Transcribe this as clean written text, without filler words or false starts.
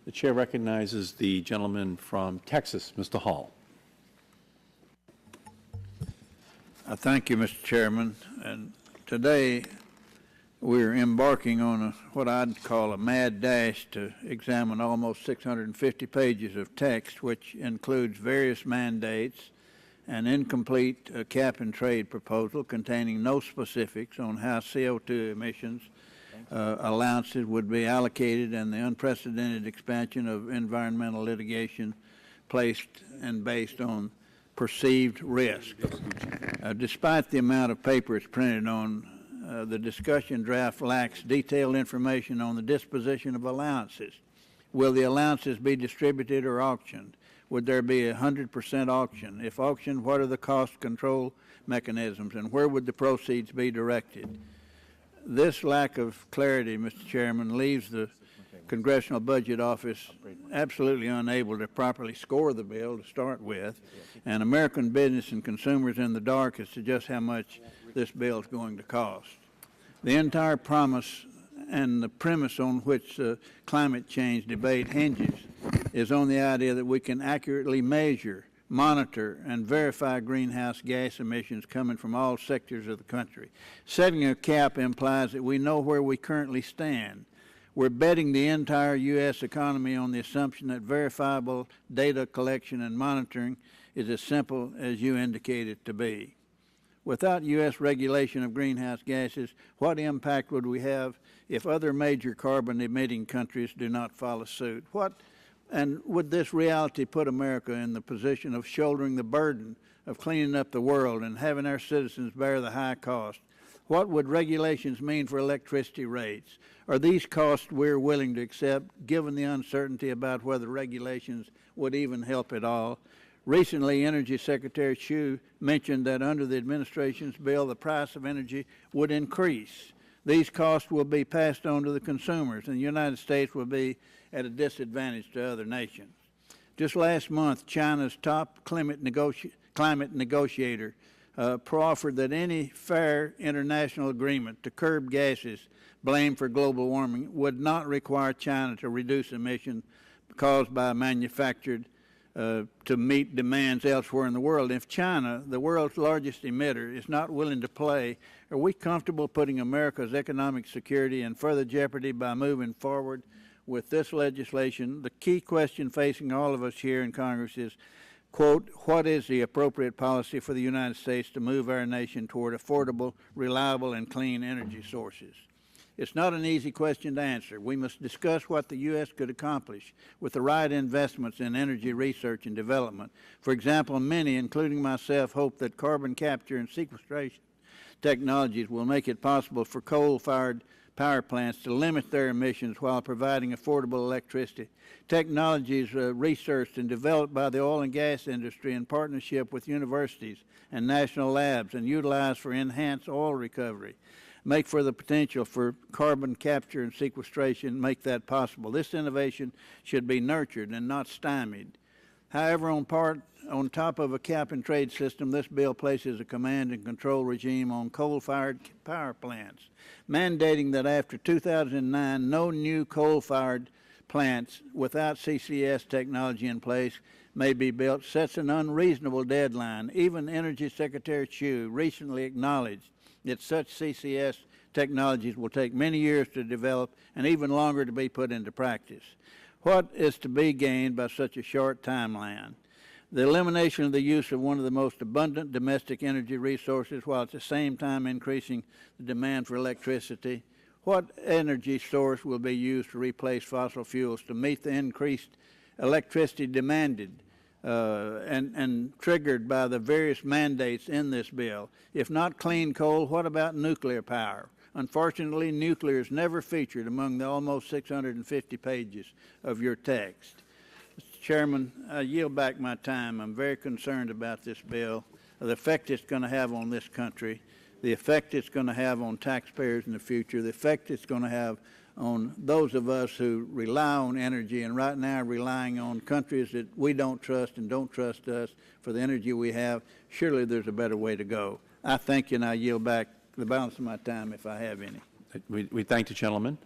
The chair recognizes the gentleman from Texas, Mr. Hall. Thank you, Mr. Chairman. And today we're embarking on what I'd call a mad dash to examine almost 650 pages of text, which includes various mandates, an incomplete cap and trade proposal containing no specifics on how CO2 emissions allowances would be allocated, and the unprecedented expansion of environmental litigation placed and based on perceived risk. Despite the amount of paper it's printed on, the discussion draft lacks detailed information on the disposition of allowances. Will the allowances be distributed or auctioned? Would there be 100% auction? If auctioned, what are the cost control mechanisms, and where would the proceeds be directed? This lack of clarity, Mr. Chairman, leaves the Congressional Budget Office absolutely unable to properly score the bill to start with, and American business and consumers in the dark as to just how much this bill is going to cost. The entire promise and the premise on which climate change debate hinges is on the idea that we can accurately measure, monitor, and verify greenhouse gas emissions coming from all sectors of the country. Setting a cap implies that we know where we currently stand. We're betting the entire U.S. economy on the assumption that verifiable data collection and monitoring is as simple as you indicate it to be. Without U.S. regulation of greenhouse gases, what impact would we have if other major carbon-emitting countries do not follow suit? And would this reality put America in the position of shouldering the burden of cleaning up the world and having our citizens bear the high cost? What would regulations mean for electricity rates? Are these costs we're willing to accept, given the uncertainty about whether regulations would even help at all? Recently, Energy Secretary Chu mentioned that under the administration's bill, the price of energy would increase. These costs will be passed on to the consumers, and the United States will be at a disadvantage to other nations. Just last month, China's top climate negotiator proffered that any fair international agreement to curb gases blamed for global warming would not require China to reduce emissions caused by manufactured to meet demands elsewhere in the world. If China, the world's largest emitter, is not willing to play, are we comfortable putting America's economic security in further jeopardy by moving forward with this legislation? The key question facing all of us here in Congress is, quote, what is the appropriate policy for the United States to move our nation toward affordable, reliable, and clean energy sources? It's not an easy question to answer. We must discuss what the U.S. could accomplish with the right investments in energy research and development. For example, many, including myself, hope that carbon capture and sequestration technologies will make it possible for coal-fired power plants to limit their emissions while providing affordable electricity. Technologies researched and developed by the oil and gas industry in partnership with universities and national labs and utilized for enhanced oil recovery make for the potential for carbon capture and sequestration, make that possible. This innovation should be nurtured and not stymied. However, on top of a cap and trade system, this bill places a command and control regime on coal-fired power plants, mandating that after 2009, no new coal-fired plants without CCS technology in place may be built, sets an unreasonable deadline. Even Energy Secretary Chu recently acknowledged that such CCS technologies will take many years to develop and even longer to be put into practice. What is to be gained by such a short timeline? The elimination of the use of one of the most abundant domestic energy resources while at the same time increasing the demand for electricity. What energy source will be used to replace fossil fuels to meet the increased electricity demanded and triggered by the various mandates in this bill? If not clean coal, what about nuclear power? Unfortunately, nuclear is never featured among the almost 650 pages of your text. Mr. Chairman, I yield back my time. I'm very concerned about this bill, the effect it's going to have on this country, the effect it's going to have on taxpayers in the future, the effect it's going to have on those of us who rely on energy and right now are relying on countries that we don't trust and don't trust us for the energy we have. Surely there's a better way to go. I thank you, and I yield back the balance of my time if I have any. We thank the gentleman.